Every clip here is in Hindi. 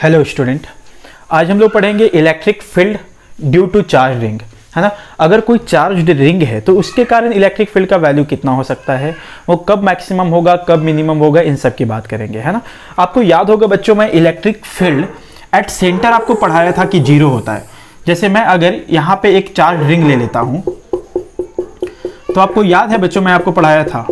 हेलो स्टूडेंट, आज हम लोग पढ़ेंगे electric field due to charge ring, है ना। अगर कोई चार्ज रिंग है तो उसके कारण इलेक्ट्रिक फील्ड का वैल्यू कितना हो सकता है, वो कब मैक्सिमम होगा, कब मिनिमम होगा, इन सब की बात करेंगे, है ना। आपको याद होगा बच्चों, मैं इलेक्ट्रिक फील्ड एट सेंटर आपको पढ़ाया था कि जीरो होता है। जैसे मैं अगर यहाँ पे एक चार्ज रिंग ले लेता हूँ तो आपको याद है बच्चों, मैं आपको पढ़ाया था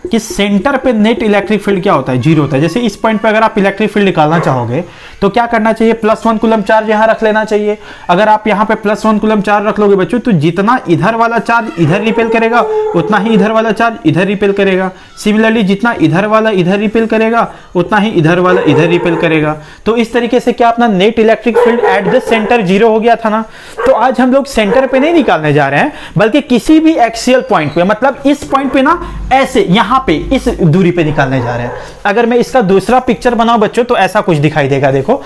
कि सेंटर पे नेट इलेक्ट्रिक फील्ड क्या होता है, जीरो होता है। जैसे इस पॉइंट पे अगर आप इलेक्ट्रिक फील्ड निकालना चाहोगे तो क्या करना चाहिए, +1 कूलम चार्ज यहां रख लेना चाहिए। अगर आप यहां पे +1 कूलम चार्ज रख लोगे बच्चों, तो जितना इधर वाला चार्ज इधर रिपेल करेगा उतना ही इधर वाला चार्ज इधर रिपेल करेगा। सिमिलरली जितना इधर वाला इधर रिपेल करेगा उतना ही इधर वाला इधर रिपेल करेगा। तो इस तरीके से क्या अपना net electric field at the centre zero हो गया था ना। तो आज हम लोग सेंटर पे नहीं निकालने जा रहे हैं, बल्कि किसी भी एक्सियल पॉइंट पे, मतलब इस पॉइंट पे ना, ऐसे यहां पे इस दूरी पे निकालने जा रहे हैं। अगर मैं इसका दूसरा पिक्चर बनाऊं बच्चों तो ऐसा कुछ दिखाई देगा, देखो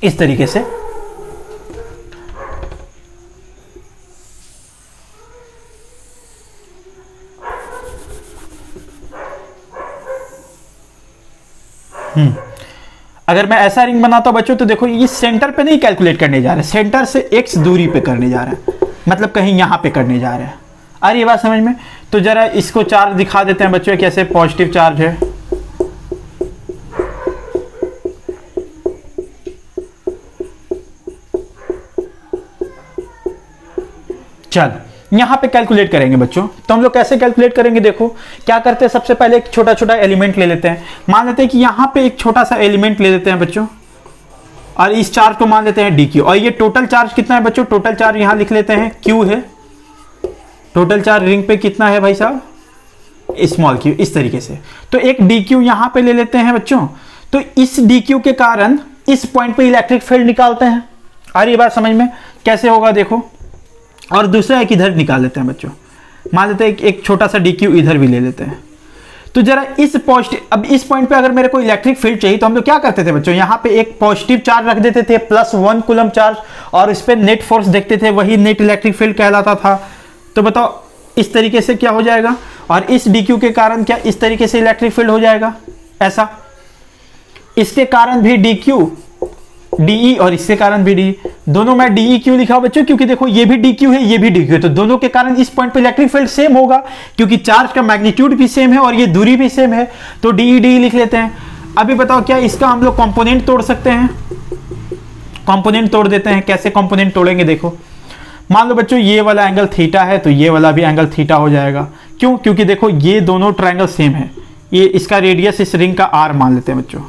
इस तरीके से। अगर मैं ऐसा रिंग बनाता हूं बच्चों तो देखो, ये सेंटर पे नहीं कैलकुलेट करने जा रहे, सेंटर से x दूरी पे करने जा रहा है, मतलब कहीं यहां पे करने जा रहे हैं। आ रही है बात समझ में? तो जरा इसको चार्ज दिखा देते हैं बच्चों, कैसे पॉजिटिव चार्ज है। चल यहां पे कैलकुलेट करेंगे बच्चों। तो हम लोग कैसे कैलकुलेट करेंगे, देखो क्या करते हैं, सबसे पहले एक छोटा छोटा एलिमेंट ले लेते हैं। मान लेते हैं कि यहां पे एक छोटा सा एलिमेंट ले लेते हैं बच्चों, और इस चार्ज को मान लेते हैं dq। और ये टोटल चार्ज कितना है बच्चों, टोटल चार्ज यहां लिख लेते हैं q है। टोटल चार्ज रिंग पे कितना है भाई साहब, स्मॉल q, इस तरीके से। तो एक dq यहां पे ले लेते हैं बच्चों। तो इस dq के कारण इस पॉइंट पे इलेक्ट्रिक फील्ड निकालते हैं। आ रही बात समझ में? कैसे होगा देखो। और दूसरा एक इधर निकाल लेते हैं बच्चों, मान लेते हैं एक छोटा सा dq इधर भी ले लेते हैं। तो जरा इस पॉजिटिव, अब इस पॉइंट पे अगर मेरे को इलेक्ट्रिक फील्ड चाहिए तो हम लोग क्या करते थे बच्चों, यहाँ पे एक पॉजिटिव चार्ज रख देते थे, +1 कूलम चार्ज, और इस पे नेट फोर्स देखते थे, वही नेट इलेक्ट्रिक फील्ड कहलाता था। तो बताओ इस तरीके से क्या हो जाएगा, और इस dq के कारण क्या इस तरीके से इलेक्ट्रिक फील्ड हो जाएगा, ऐसा। इसके कारण भी dq de, और इसके कारण भी डी। दोनों मैं de क्यों लिखा बच्चों, क्योंकि देखो ये भी dq है, ये भी dq है, तो दोनों के कारण इस पॉइंट पे इलेक्ट्रिक फील्ड सेम होगा, क्योंकि चार्ज का मैग्नीट्यूड भी सेम है और ये दूरी भी सेम है। तो de लिख लेते हैं। अभी बताओ क्या इसका हम लोग कंपोनेंट तोड़ सकते हैं? कंपोनेंट तोड़ देते हैं। कैसे कंपोनेंट तोड़ेंगे देखो, मान लो बच्चों ये वाला एंगल थीटा है तो ये वाला भी एंगल थीटा हो जाएगा। क्यों? क्योंकि देखो ये दोनों ट्रायंगल सेम है। ये इसका रेडियस इस रिंग का r मान लेते हैं बच्चों,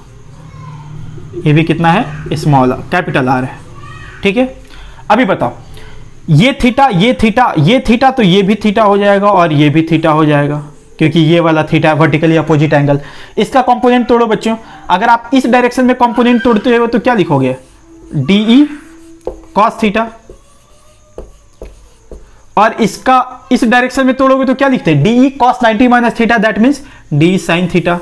ये भी कितना है, स्मॉल कैपिटल R है, ठीक है। अभी बताओ ये थीटा ये थीटा ये थीटा, तो ये भी थीटा हो जाएगा और ये भी थीटा हो जाएगा, क्योंकि ये वाला थीटा है, वर्टिकली अपोजिट एंगल। इसका कंपोनेंट तोड़ो बच्चों। अगर आप इस डायरेक्शन में कंपोनेंट तोड़ते हो तो क्या लिखोगे, de cos थीटा। और इसका इस डायरेक्शन में तोड़ोगे तो क्या लिखते हैं, de cos 90 minus theta, that means d sin theta.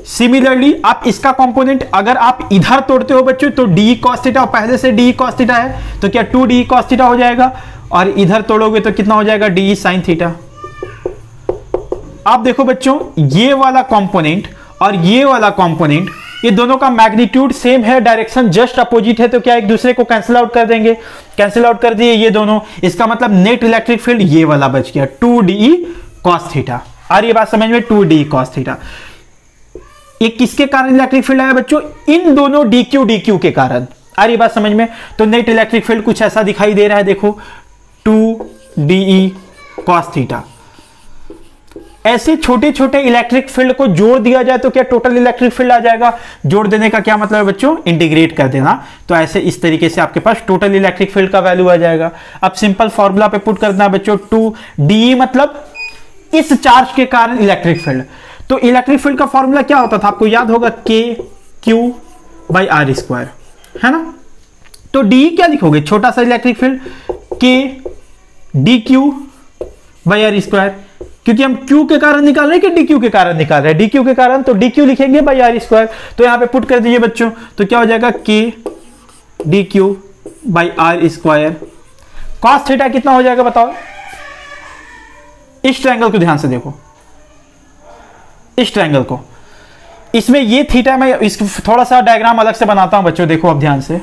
Similarly आप इसका कंपोनेंट अगर आप इधर तोड़ते हो बच्चों तो de cos थीटा, पहले से de cos थीटा है तो क्या 2d cos थीटा हो जाएगा, और इधर तोड़ोगे तो कितना हो जाएगा, de sin थीटा। आप देखो बच्चों ये वाला कंपोनेंट और ये वाला कंपोनेंट, ये दोनों का मैग्नीट्यूड सेम है, डायरेक्शन जस्ट अपोजिट है, तो क्या एक दूसरे को कैंसिल आउट कर देंगे। कैंसिल आउट कर दिए ये दोनों, इसका मतलब नेट इलेक्ट्रिक फील्ड ये वाला बच गया, 2d cos थीटा। आ रही है बात समझ में, 2d cos थीटा। ये किसके कारण इलेक्ट्रिक फील्ड आया बच्चों, इन दोनों dq के कारण। आ रही बात समझ में? तो नेट इलेक्ट्रिक फील्ड कुछ ऐसा दिखाई दे रहा है, देखो 2de cos थीटा। ऐसे छोटे छोटे इलेक्ट्रिक फील्ड को जोड़ दिया जाए तो क्या टोटल इलेक्ट्रिक फील्ड आ जाएगा। जोड़ देने का क्या मतलब है बच्चों, इंटीग्रेट कर देना। तो ऐसे इस तरीके से आपके पास टोटल इलेक्ट्रिक फील्ड का वैल्यू आ जाएगा। अब सिंपल फॉर्मूला पे पुट करना है बच्चों, 2de मतलब इस चार्ज के कारण इलेक्ट्रिक फील्ड। तो इलेक्ट्रिक फील्ड का फॉर्मूला क्या होता था, आपको याद होगा, kq/r², है ना। तो de क्या लिखोगे, छोटा सा इलेक्ट्रिक फील्ड, k dq/r², क्योंकि हम q के कारण निकाल रहे हैं कि dq के कारण निकाल रहे हैं, dq के कारण, तो dq लिखेंगे r²। तो यहां पे पुट कर दीजिए बच्चों, तो क्या हो जाएगा, k dq/r²। cos थीटा कितना हो जाएगा बताओ, इस ट्रायंगल को ध्यान से देखो, इस ट्रायंगल को। इसमें ये थीटा, मैं इस थोड़ा सा डायग्राम अलग से बनाता हूं बच्चों, देखो अब ध्यान से।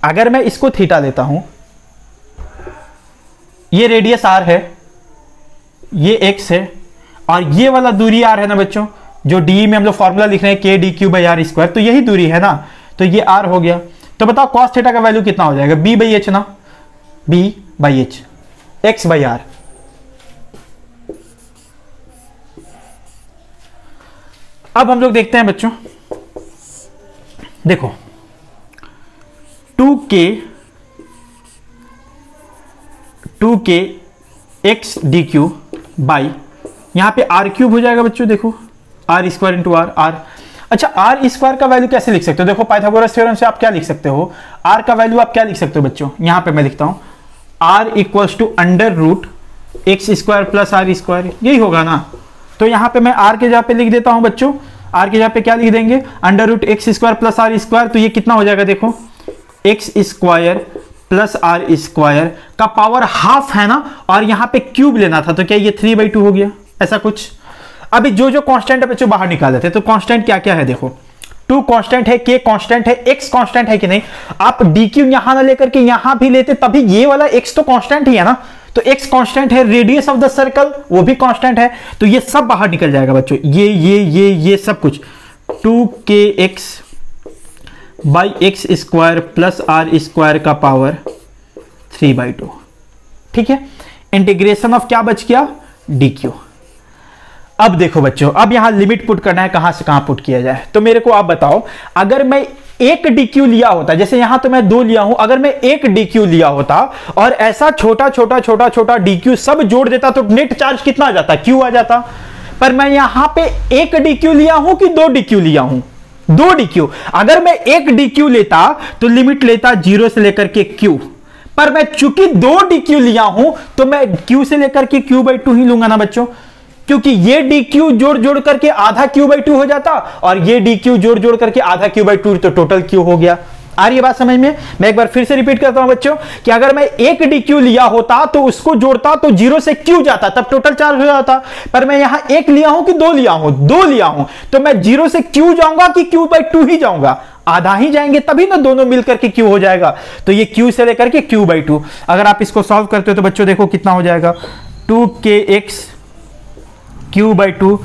अगर मैं इसको थीटा लेता हूं, ये रेडियस आर है, ये एक्स है, और ये वाला दूरी आर है ना बच्चों, जो डी में हम लोग फॉर्मूला लिख रहे हैं के D Q by R square, तो यही दूरी है ना, तो ये आर हो गया। तो बताओ कॉस थीटा का वैल्यू कितना हो जाएगा, बी बाई एच ना, B by H X by R. अब हम लोग देखते हैं बच्चों, देखो 2k x D Q by, यहां पे आर क्यूब हो जाएगा बच्चों, देखो R square into R, R. अच्छा, आर स्क्वायर का वैल्यू कैसे लिख सकते हो, देखो पाइथागोरस थ्योरम से आप क्या लिख सकते हो, आर का वैल्यू आप क्या लिख सकते हो बच्चों, यहां पे मैं लिखता हूं r equals to under root x square plus are square, यही होगा ना। तो यहां पे मैं आर के जगह पे लिख देता हूं बच्चों, आर के जगह पे क्या लिख देंगे, under root x square plus are square, तो ये कितना हो जाएगा, देखो x square plus are square का पावर हाफ है ना, और यहां पे क्यूब लेना था, तो क्या ये 3/2 हो गया, ऐसा कुछ। अभी जो जो कांस्टेंट है बच्चों बाहर निकाल देते हैं, तो कांस्टेंट क्या क्या है, देखो 2 कांस्टेंट है, k कांस्टेंट है, x कांस्टेंट है कि नहीं। आप dq यहां ना लेकर के यहां भी लेते तभी ये वाला x तो कांस्टेंट ही है ना, तो x कांस्टेंट है, रेडियस ऑफ द सर्कल वो भी कांस्टेंट है, तो ये सब बाहर निकल जाएगा बच्चों, ये सब कुछ 2kx by x square plus are square का पावर 3/2, ठीक है। इंटीग्रेशन ऑफ क्या बच गया, dq। अब देखो बच्चों, अब यहां लिमिट पुट करना है, कहां से कहां पुट किया जाए, तो मेरे को आप बताओ, अगर मैं एक dq लिया होता, जैसे यहां तो मैं 2 लिया हूं, अगर मैं एक dq लिया होता और ऐसा छोटा छोटा छोटा छोटा dq सब जोड़ देता, तो नेट चार्ज कितना आ जाता, q आ जाता। पर मैं यहां पे एक dq लिया हूं कि 2 dq लिया हूं, 2 dq। अगर मैं एक dq लेता तो लिमिट लेता 0 से लेकर के q, पर मैं चूंकि 2 dq लिया हूं तो मैं q से लेकर के q/2 ही लूंगा ना बच्चों, क्योंकि ये dq जोड़ जोड़ करके आधा q/2 हो जाता, और ये dq जोड़ जोड़ करके आधा q/2, तो टोटल q हो गया। आ रही है बात समझ में। मैं एक बार फिर से रिपीट करता हूं बच्चों, कि अगर मैं एक dq लिया होता तो उसको जोड़ता तो 0 से q जाता, तब टोटल चार्ज हो जाता। पर मैं यहां एक लिया हूं कि 2 लिया हूं, 2 लिया हूं, तो मैं 0 से q जाऊंगा कि q/2 ही जाऊंगा, आधा ही जाएंगे, तभी ना दोनों मिलकर के q हो जाएगा। तो ये q से लेकर के q/2। अगर आप इसको सॉल्व करते हो तो बच्चों देखो कितना हो जाएगा, 2kx q/2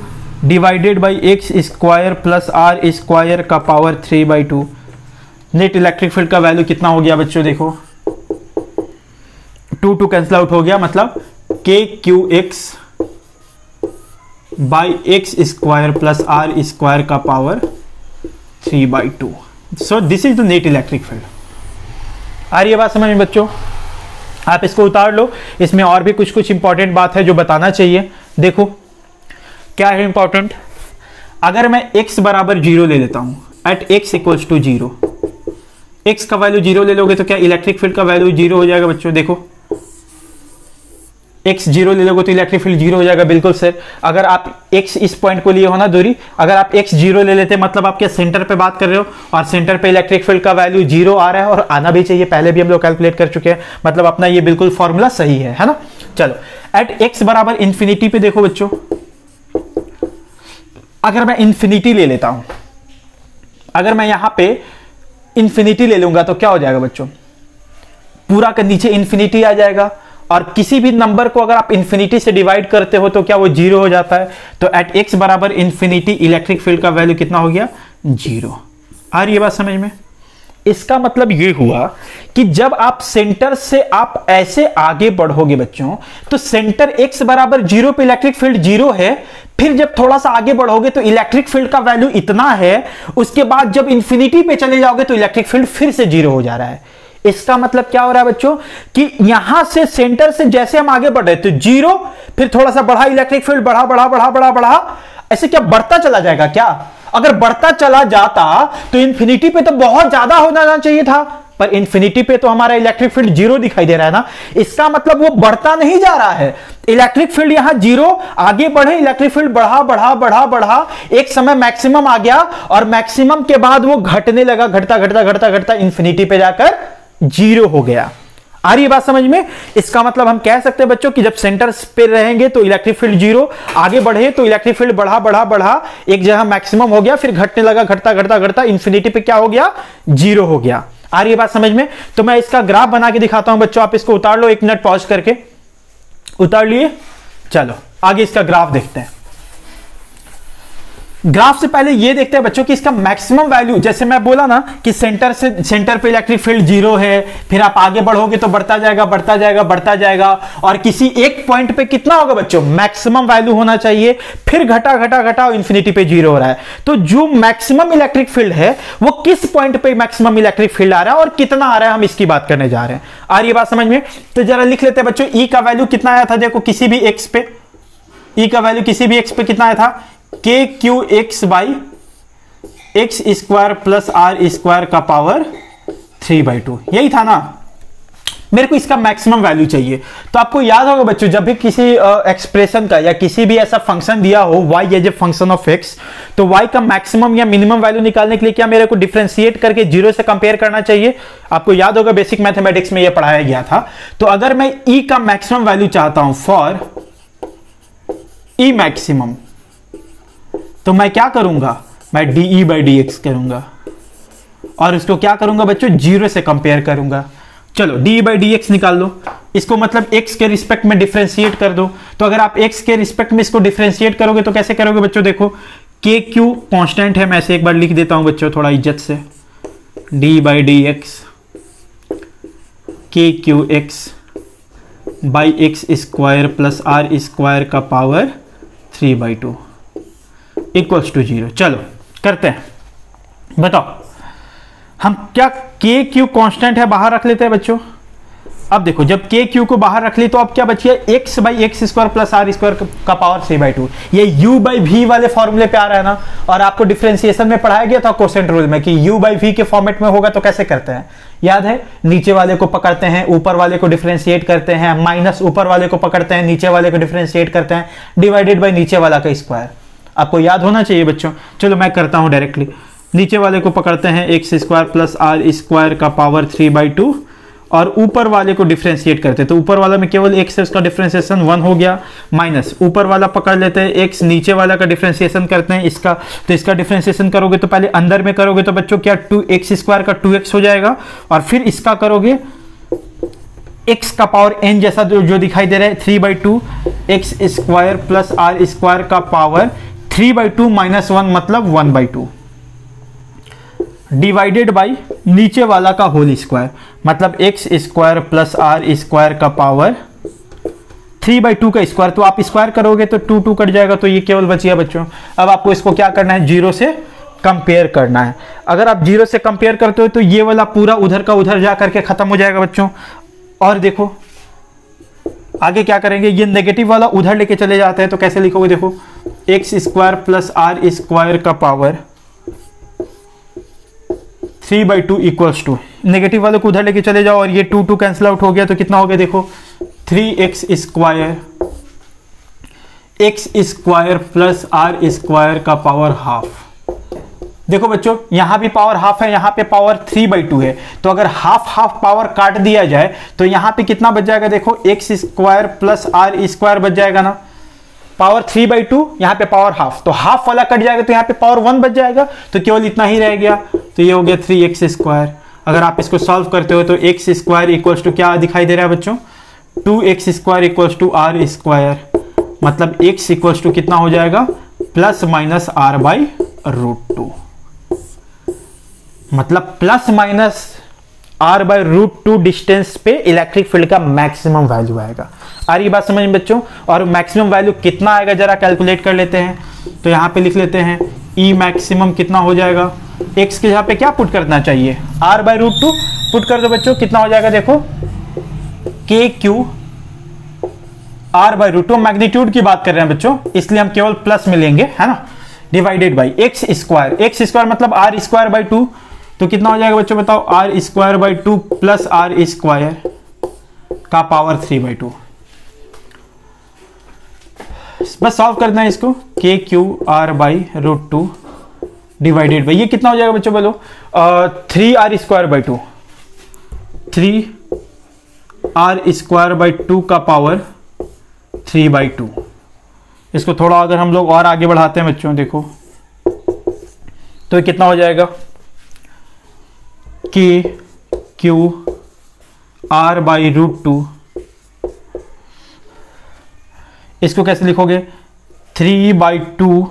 divided by x square plus are square का पावर 3/2। नेट इलेक्ट्रिक फील्ड का वैल्यू कितना हो गया बच्चों, देखो 2 कैंसिल आउट हो गया, मतलब kqx by x square plus are square का power 3/2। So this is the net electric field. आ रही है बात समझ में बच्चों, आप इसको उतार लो, इसमें और भी कुछ कुछ इंपॉर्टेंट बात है जो बताना चाहिए। देखो क्या है इंपॉर्टेंट, अगर मैं x बराबर 0 ले लेता हूं, at x equals to 0, x का वैल्यू 0 ले लोगे तो क्या इलेक्ट्रिक फील्ड का वैल्यू 0 हो जाएगा बच्चों। देखो x 0 ले लोगे तो इलेक्ट्रिक फील्ड 0 हो जाएगा, बिल्कुल सर। अगर आप x इस पॉइंट को लिए हो ना दूरी, अगर आप x 0 ले लेते मतलब आपके सेंटर पे बात कर रहे हो, और सेंटर पे इलेक्ट्रिक फील्ड का वैल्यू 0 आ रहा है, और आना भी चाहिए, पहले भी हम लोग कैलकुलेट कर चुके हैं, मतलब अपना ये बिल्कुल फॉर्मूला सही है ना। चलो एट x बराबर इंफिनिटी पे देखो बच्चों, अगर मैं इंफिनिटी ले लेता हूं, अगर मैं यहां पे इंफिनिटी ले लूंगा तो क्या हो जाएगा बच्चों, पूरा का नीचे इंफिनिटी आ जाएगा, और किसी भी नंबर को अगर आप इंफिनिटी से डिवाइड करते हो तो क्या वो 0 हो जाता है। तो एट x बराबर इंफिनिटी इलेक्ट्रिक फील्ड का वैल्यू कितना हो गया, 0। आ रही है बात समझ में। इसका मतलब ये हुआ कि जब आप सेंटर से आप ऐसे आगे बढ़ोगे बच्चों, तो सेंटर x बराबर 0 पे इलेक्ट्रिक फील्ड 0 है, फिर जब थोड़ा सा आगे बढ़ोगे तो इलेक्ट्रिक फील्ड का वैल्यू इतना है, उसके बाद जब इंफिनिटी पे चले जाओगे तो इलेक्ट्रिक फील्ड फिर से 0 हो जा रहा है। इसका मतलब क्या हो रहा है बच्चों, कि यहां से सेंटर से जैसे हम आगे बढ़ रहे तो 0, फिर थोड़ा सा बढ़ा इलेक्ट्रिक फील्ड, बढ़ा बढ़ा बढ़ा बढ़ा बढ़ा, ऐसे क्या बढ़ता चला जाएगा क्या। अगर बढ़ता चला जाता तो इंफिनिटी पे तो बहुत ज्यादा हो जाना चाहिए था, पर इंफिनिटी पे तो हमारा इलेक्ट्रिक फील्ड 0 दिखाई दे रहा है ना। इसका मतलब वो बढ़ता नहीं जा रहा है, इलेक्ट्रिक फील्ड यहां 0, आगे बढ़े इलेक्ट्रिक फील्ड बढ़ा बढ़ा बढ़ा बढ़ा, एक समय मैक्सिमम आ गया, और मैक्सिमम के बाद वो घटने लगा, घटता घटता घटता घटता इंफिनिटी पे जाकर 0 हो गया। आ रही है बात समझ में? इसका मतलब हम कह सकते हैं बच्चों कि जब सेंटर पे रहेंगे तो इलेक्ट्रिक फील्ड जीरो, आगे बढ़े तो इलेक्ट्रिक फील्ड बढ़ा बढ़ा बढ़ा एक जगह मैक्सिमम हो गया, फिर घटने लगा, घटता घटता घटता इंफिनिटी पे क्या हो गया? जीरो हो गया। आ रही है बात समझ में? तो मैं इसका ग्राफ बना के दिखाता हूं बच्चों, आप इसको उतार लो, 1 मिनट पॉज करके। उतार लिए? चलो आगे इसका ग्राफ देखते हैं। ग्राफ से पहले ये देखते हैं बच्चों कि इसका मैक्सिमम वैल्यू, जैसे मैं बोला ना कि सेंटर पे इलेक्ट्रिक फील्ड जीरो है, फिर आप आगे बढ़ोगे तो बढ़ता जाएगा बढ़ता जाएगा बढ़ता जाएगा, और किसी एक पॉइंट पे कितना होगा बच्चों? मैक्सिमम वैल्यू होना चाहिए, फिर घटा घटा घटा और इंफिनिटी पे जीरो हो रहा है। तो जो मैक्सिमम इलेक्ट्रिक फील्ड है वो किस पॉइंट पे मैक्सिमम इलेक्ट्रिक फील्ड आ रहा है और कितना आ रहा है, हम इसकी बात करने जा रहे हैं। आ रही है बात समझ में? तो जरा लिख लेते हैं बच्चों, ई का वैल्यू कितना आया था? देखो किसी भी एक्स पे, ई का वैल्यू किसी भी एक्स पे कितना आया था? K q x by x square plus are square का पावर 3/2, यही था ना? मेरे को इसका मैक्सिमम वैल्यू चाहिए। तो आपको याद होगा बच्चों, जब भी किसी एक्सप्रेशन का या किसी भी ऐसा फंक्शन दिया हो y as a function of x, तो y का मैक्सिमम या मिनिमम वैल्यू निकालने के लिए क्या मेरे को डिफरेंशिएट करके जीरो से कंपेयर करना चाहिए? आपको याद होगा बेसिक मैथमेटिक्स में यह पढ़ाया गया था। तो अगर मैं e का मैक्सिमम वैल्यू चाहता हूं फॉर e मैक्सिमम, तो मैं क्या करूंगा? मैं dE by dx करूंगा और इसको क्या करूंगा बच्चों? जीरो से कंपेयर करूंगा। चलो dE by dx निकाल लो, इसको मतलब x के रिस्पेक्ट में डिफरेंशिएट कर दो। तो अगर आप x के रिस्पेक्ट में इसको डिफरेंशिएट करोगे तो कैसे करोगे बच्चों? देखो के क्यू कॉन्स्टेंट है, मैं ऐसे एक बार लिख देता हूं बच्चों थोड़ा इज्जत से, d by dx k q x by x square plus are square का पावर 3/2 इक्वल्स टू 0। चलो करते हैं, बताओ हम क्या के क्यू कांस्टेंट है बाहर रख लेते हैं बच्चों। अब देखो जब के क्यू को बाहर रख ली तो अब क्या बची है? X by x square plus are square का पावर 3/2। ये u बाई वी वाले फॉर्मूले पे आ रहा है ना, और आपको डिफरेंशिएशन में पढ़ाया गया था कोसेंट रूल में कि u बाई वी के फॉर्मेट में होगा तो कैसे करते हैं? याद है? नीचे वाले को पकड़ते हैं, ऊपर वाले को डिफरेंशिएट करते हैं, माइनस ऊपर वाले को पकड़ते हैं, नीचे वाले को डिफरेंशिएट करते हैं, डिवाइडेड बाई नीचे वाला का स्क्वायर। आपको याद होना चाहिए बच्चों। चलो मैं करता हूं डायरेक्टली, नीचे वाले को पकड़ते हैं x square plus are square का पावर 3/2 और ऊपर वाले को डिफरेंशिएट करते हैं। तो ऊपर वाला में केवल एक्स है, उसका डिफरेंशिएशन 1 हो गया, माइनस ऊपर वाला पकड़ लेते हैं एक्स, नीचे वाला का डिफरेंशिएशन करते हैं इसका। तो इसका डिफरेंशिएशन करोगे तो पहले अंदर में करोगे तो बच्चों क्या 2x स्क्वायर का 2x हो जाएगा, और फिर इसका करोगे x का पावर n जैसा जो दिखाई दे रहा है 3/2 x square plus are square का पावर 3/2 माइनस 1 मतलब 1/2 डिवाइडेड बाई नीचे वाला का होल स्क्वायर मतलब x square plus are square का पावर 3/2 का स्क्वायर। तो आप स्क्वायर करोगे तो 2 कट जाएगा, तो ये केवल बच गया बच्चों। अब आपको इसको क्या करना है? जीरो से कंपेयर करना है। अगर आप जीरो से कंपेयर करते हो तो ये वाला पूरा उधर का उधर जा करके खत्म हो जाएगा बच्चों। और देखो आगे क्या करेंगे, ये नेगेटिव वाला उधर लेके चले जाते हैं तो कैसे लिखोगे? देखो x square plus are square का पावर 3/2 इक्वल्स टू, नेगेटिव वाले को उधर लेके चले जाओ और ये 2 कैंसिल आउट हो गया तो कितना हो गया? देखो 3x square plus are square का पावर हाफ। देखो बच्चों यहां भी पावर हाफ है, यहां पे पावर 3/2 है, तो अगर हाफ हाफ पावर काट दिया जाए तो यहां पे कितना बच जाएगा? देखो x square plus are square बच जाएगा ना, पावर 3/2, यहां पे पावर हाफ, तो हाफ वाला कट जाएगा तो यहां पे पावर 1 बच जाएगा, तो केवल इतना ही रह गया। तो ये हो गया 3x स्क्वायर। अगर आप इसको सॉल्व करते हो तो एक्स स्क्वायर इक्वल्स टू क्या दिखाई दे रहा है बच्चों? 2x square equals to r square, मतलब x इक्वल्स टू कितना हो जाएगा? प्लस माइनस r/√2, मतलब प्लस माइनस r/√2 डिस्टेंस पे इलेक्ट्रिक फील्ड का मैक्सिमम वैल्यू आएगा। आ रही बात समझ में बच्चों? और मैक्सिमम वैल्यू कितना आएगा जरा कैलकुलेट कर लेते हैं। तो यहां पे लिख लेते हैं ई मैक्सिमम कितना हो जाएगा? एक्स के जगह पे क्या पुट करना चाहिए? r/√2 पुट कर दो बच्चों, कितना हो जाएगा? देखो के क्यू r/√2, मैग्नीट्यूड की बात कर रहे हैं बच्चों इसलिए हम केवल प्लस में लेंगे, है ना, डिवाइडेड बाई एक्स स्क्वायर मतलब आर स्क्वायर बाई 2, तो कितना हो जाएगा बच्चों बताओ? R square by 2 plus are square का पावर 3/2। बस सॉल्व करना है इसको, के क्यू r/√2 डिवाइडेड बाई, ये कितना हो जाएगा बच्चों बोलो? 3r² by 2, 3 are square by 2 का पावर 3/2। इसको थोड़ा अगर हम लोग और आगे बढ़ाते हैं बच्चों, देखो तो ये कितना हो जाएगा, के क्यू आर बाई √2। इसको कैसे लिखोगे, 3/2।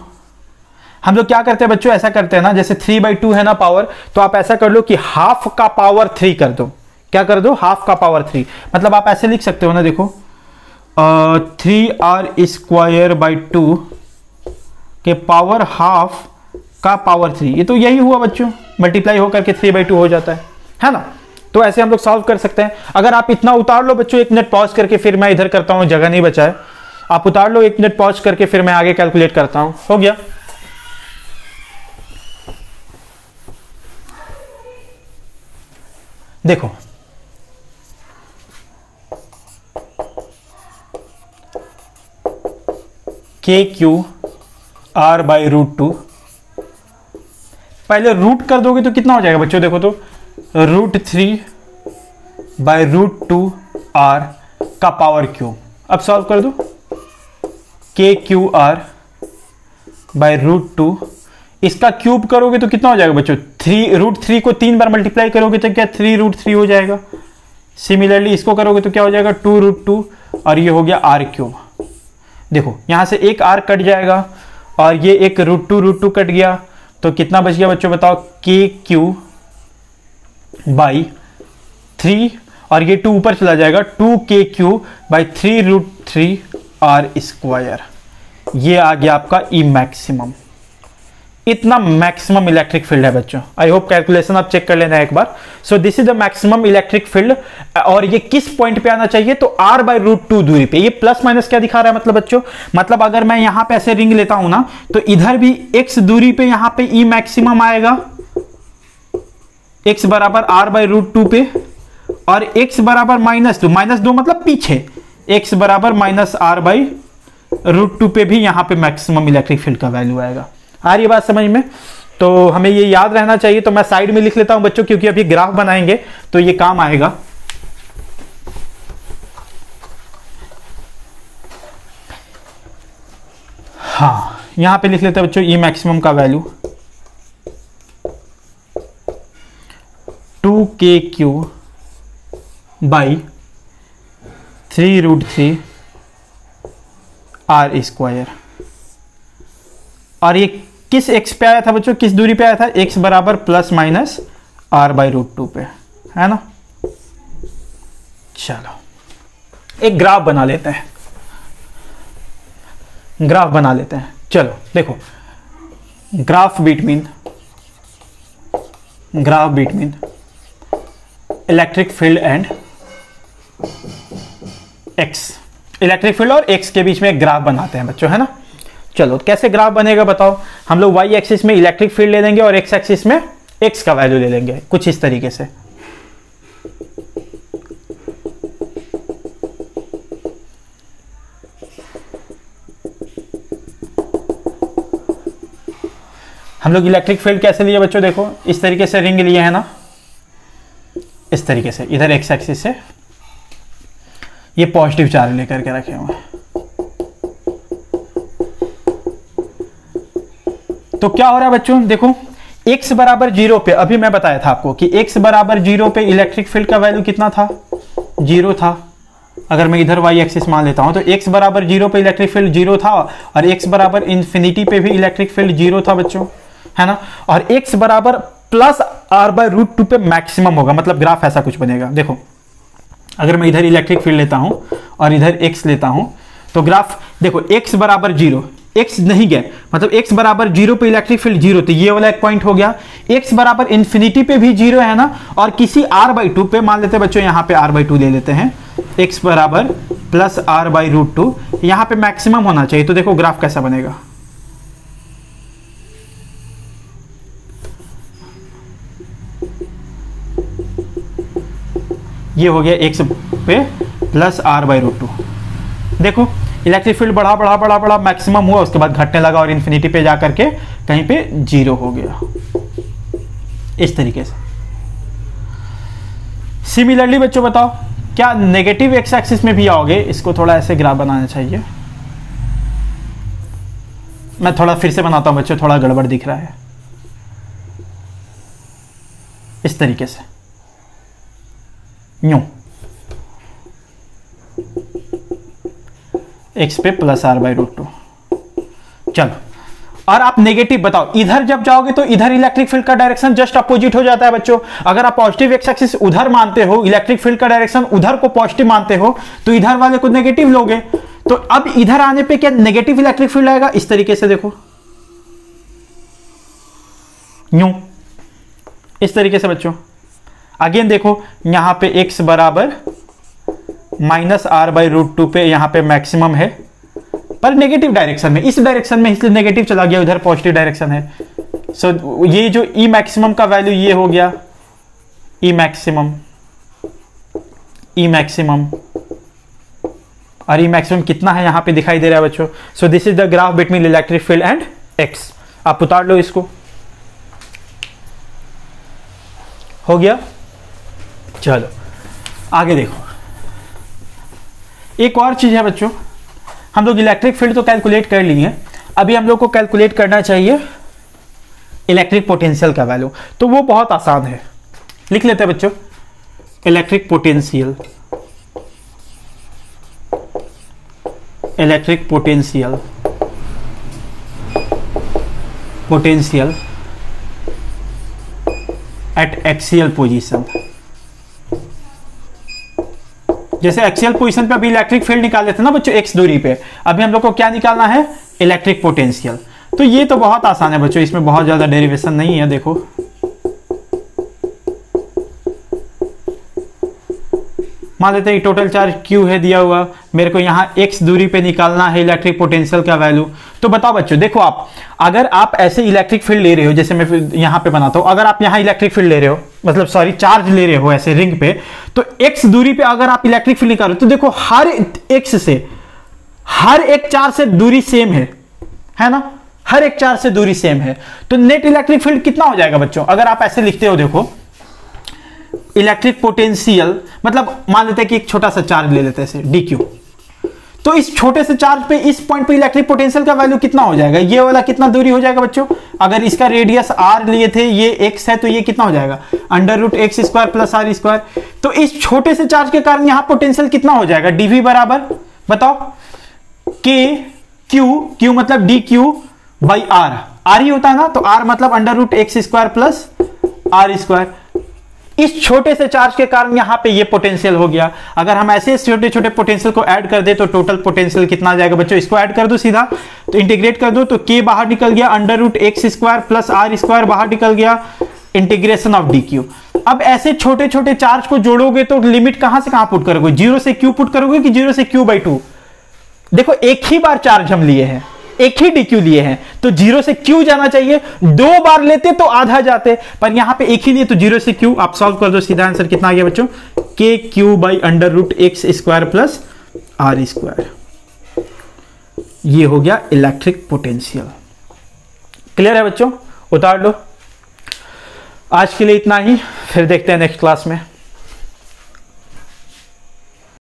हम लोग क्या करते हैं बच्चों, ऐसा करते हैं ना, जैसे 3/2 है ना पावर, तो आप ऐसा कर लो कि हाफ का पावर 3 कर दो। क्या कर दो, हाफ का पावर 3। मतलब आप ऐसे लिख सकते हो ना, देखो 3r² 2 के पावर हाफ का पावर 3। ये तो यही हुआ बच्चों, मल्टीप्लाई होकर के 3/2 हो जाता है ना। तो ऐसे हम लोग सॉल्व कर सकते हैं। अगर आप इतना उतार लो बच्चों, 1 मिनट पॉज करके, फिर मैं इधर करता हूं, जगह नहीं बचा है, आप उतार लो 1 मिनट पॉज करके, फिर मैं आगे कैलकुलेट करता हूं। हो गया, देखो के क्यू आर बाई √2। पहले रूट कर दोगे तो कितना हो जाएगा बच्चों, देखो तो √3 बाई √2 आर का पावर क्यूब। अब सॉल्व कर दो, के क्यू आर बाई √2, इसका क्यूब करोगे तो कितना हो जाएगा बच्चों, √3 को 3 बार मल्टीप्लाई करोगे तो क्या 3√3 हो जाएगा। सिमिलरली इसको करोगे तो क्या हो जाएगा 2√2, और ये हो गया r³। देखो यहां से एक r कट जाएगा और ये एक √2 कट गया, तो कितना बच गया बच्चों बताओ, के क्यू बाई 3, और ये 2 ऊपर चला जाएगा, 2kq बाई 3√3 r²। ये आ गया आपका ई मैक्सिमम। इतना मैक्सिमम इलेक्ट्रिक फील्ड है बच्चों। आई होप कैलकुलेशन आप चेक कर लेना एक बार। So this is the maximum electric field, और ये किस पॉइंट पे आना चाहिए, तो r बाई √2 दूरी पे। ये प्लस माइनस क्या दिखा रहा है मतलब बच्चों, मतलब अगर मैं यहां पे ऐसे रिंग लेता हूं ना, तो इधर भी x दूरी पे यहां पे ई मैक्सिमम आएगा, x बराबर r बाई √2 पे, और x बराबर -2 मतलब पीछे, x बराबर -r बाई √2 पे भी यहां पे मैक्सिमम इलेक्ट्रिक फील्ड का वैल्यू आएगा। आ रही बात समझ में? तो हमें ये याद रहना चाहिए। तो मैं साइड में लिख लेता हूं बच्चों, क्योंकि अभी ग्राफ बनाएंगे तो ये काम आएगा। हाँ, यहां पे लिख लेते हैं बच्चों ई मैक्सिमम का वैल्यू 2kq बाई 3√3 r²। और ये किस x पे आया था बच्चों, किस दूरी पे आया था, x बराबर ±r बाई √2 पे, है ना। चलो एक ग्राफ बना लेते हैं, ग्राफ बना लेते हैं। चलो देखो, graph between electric field and x, electric field और x के बीच में एक ग्राफ बनाते हैं बच्चों, है ना। चलो कैसे ग्राफ बनेगा बताओ। हम लोग y एक्सिस में इलेक्ट्रिक फील्ड ले लेंगे और x एक्सिस में x का वैल्यू ले लेंगे, कुछ इस तरीके से। हम लोग इलेक्ट्रिक फील्ड कैसे लिए बच्चों, देखो इस तरीके से रिंग लिए है ना, इस तरीके से, इधर x एक्सिस से ये पॉजिटिव चार्ज लेकर के रखे हुए हैं। तो क्या हो रहा है बच्चों, देखो x बराबर 0 पे, अभी मैं बताया था आपको कि x बराबर 0 पे इलेक्ट्रिक फील्ड का वैल्यू कितना था, 0 था। अगर मैं इधर y एक्सिस मान लेता हूं तो x बराबर 0 पे इलेक्ट्रिक फील्ड 0 था, और x बराबर इन्फिनिटी पे भी इलेक्ट्रिक फील्ड 0 था बच्चों, है ना। और x बराबर +r बाई √2 पे मैक्सिमम होगा, मतलब ग्राफ ऐसा कुछ बनेगा। देखो अगर मैं इधर इलेक्ट्रिक फील्ड लेता हूं और इधर x लेता हूं, तो ग्राफ देखो x बराबर 0, x नहीं गया, मतलब x बराबर 0 पे इलेक्ट्रिक फील्ड 0, तो ये वाला एक पॉइंट हो गया। x बराबर इन्फिनिटी पे भी 0 है ना, और किसी r बाई 2 पे, मान लेते हैं बच्चों यहाँ पे r बाई 2 ले लेते हैं, x बराबर +r बाई √2, यहाँ पे मैक्सिमम होना चाहिए। तो देखो ग्राफ कैसा बनेगा, ये हो गया x पे +r बाई √2। देखो इलेक्ट्रिक फील्ड बढ़ा बढ़ा बढ़ा बढ़ा मैक्सिमम हुआ, उसके बाद घटने लगा और इन्फिनिटी पे जाकर के कहीं पे 0 हो गया, इस तरीके से। सिमिलरली बच्चों बताओ, क्या नेगेटिव एक्स एक्सिस में भी आओगे? इसको थोड़ा ऐसे ग्राफ बनाना चाहिए। मैं थोड़ा फिर से बनाता हूं बच्चों, थोड़ा गड़बड़ दिख रहा है। इस तरीके से यूं एक्स पे प्लस आर बाई रूट 2। चलो, और आप नेगेटिव बताओ, इधर जब जाओगे तो इधर इलेक्ट्रिक फील्ड का डायरेक्शन जस्ट अपोजिट हो जाता है बच्चों। अगर आप पॉजिटिव एक्स एक्सिस उधर मानते हो, इलेक्ट्रिक फील्ड का डायरेक्शन उधर को पॉजिटिव मानते हो, तो इधर वाले को नेगेटिव लोगे। तो अब इधर आने पे क्या नेगेटिव इलेक्ट्रिक फील्ड आएगा? इस तरीके से देखो, यूं इस तरीके से बच्चों। अगेन देखो, यहां पे x बराबर माइनस आर बाई रूट 2 पे यहां पे मैक्सिमम है, पर नेगेटिव डायरेक्शन में, इस डायरेक्शन में, इसलिए नेगेटिव चला गया, उधर पॉजिटिव डायरेक्शन है। सो ये जो ई मैक्सिमम का वैल्यू ये हो गया ई मैक्सिमम, ई मैक्सिमम, और ई मैक्सिमम कितना है यहां पे दिखाई दे रहा है बच्चों। सो this is the graph between electric field and x. आप उतार लो इसको, हो गया। चलो आगे देखो, एक और चीज है बच्चों, हम लोग इलेक्ट्रिक फील्ड तो कैलकुलेट कर लिए, अभी हम लोग को कैलकुलेट करना चाहिए इलेक्ट्रिक पोटेंशियल का वैल्यू। तो वो बहुत आसान है, लिख लेते हैं बच्चों, electric potential, electric potential, potential at axial position. जैसे एक्सियल पोजीशन पे अभी इलेक्ट्रिक फील्ड निकाल लेते ना बच्चों एक्स दूरी पे, अभी हम लोग को क्या निकालना है? Electric potential. तो ये तो बहुत आसान है बच्चों, इसमें बहुत ज्यादा डेरिवेशन नहीं है। देखो मान लेते हैं टोटल चार्ज Q है दिया हुआ, मेरे को यहाँ x दूरी पे निकालना है इलेक्ट्रिक पोटेंशियल का वैल्यू। तो बताओ बच्चों, देखो आप अगर आप ऐसे इलेक्ट्रिक फील्ड ले रहे हो, जैसे मैं यहाँ पे बनाता हूँ, अगर आप यहाँ इलेक्ट्रिक फील्ड ले रहे हो, मतलब सॉरी चार्ज ले रहे हो ऐसे रिंग पे, तो x दूरी पे अगर आप इलेक्ट्रिक फील्ड निकालो तो देखो हर x से, हर एक चार्ज से दूरी सेम है ना, हर एक चार्ज से दूरी सेम है। तो नेट इलेक्ट्रिक फील्ड कितना हो जाएगा बच्चों? अगर आप ऐसे लिखते हो, देखो इलेक्ट्रिक पोटेंशियल, मतलब मान लेते हैं कि एक छोटा सा चार्ज ले लेते हैं ऐसे dq, तो इस छोटे से चार्ज पे, इस पॉइंट पे इलेक्ट्रिक पोटेंशियल का वैल्यू कितना हो जाएगा? ये वाला कितना दूरी हो जाएगा बच्चों? अगर इसका रेडियस r लिए थे, ये x है, तो ये कितना हो जाएगा? Under root x square plus are square. तो इस छोटे से चार्ज के कारण यहां पोटेंशियल कितना हो जाएगा? dv बराबर बताओ k q मतलब dq बाई r ही होता है ना, तो r मतलब under root x square plus are square. इस छोटे से चार्ज के कारण यहां पे ये पोटेंशियल हो गया। अगर हम ऐसे छोटे छोटे पोटेंशियल को ऐड कर दे तो टोटल पोटेंशियल कितना आ जाएगा बच्चों? इसको ऐड कर दो सीधा, तो इंटीग्रेट कर दो, तो k बाहर निकल गया, under root x square plus are square बाहर निकल गया, इंटीग्रेशन ऑफ dq। अब ऐसे छोटे छोटे चार्ज को जोड़ोगे तो लिमिट कहां से कहां पुट करोगे? 0 से q पुट करोगे कि 0 से q/2? देखो एक ही बार चार्ज हम लिए हैं, एक ही dq लिए हैं, तो 0 से q जाना चाहिए। 2 बार लेते तो आधा जाते, पर यहां पे एक ही लिए तो 0 से q। आप सॉल्व कर दो, सीधा आंसर कितना आ गया बच्चों? kq by under root x square plus are square. ये हो गया इलेक्ट्रिक पोटेंशियल। क्लियर है बच्चों? उतार लो। आज के लिए इतना ही, फिर देखते हैं नेक्स्ट क्लास में।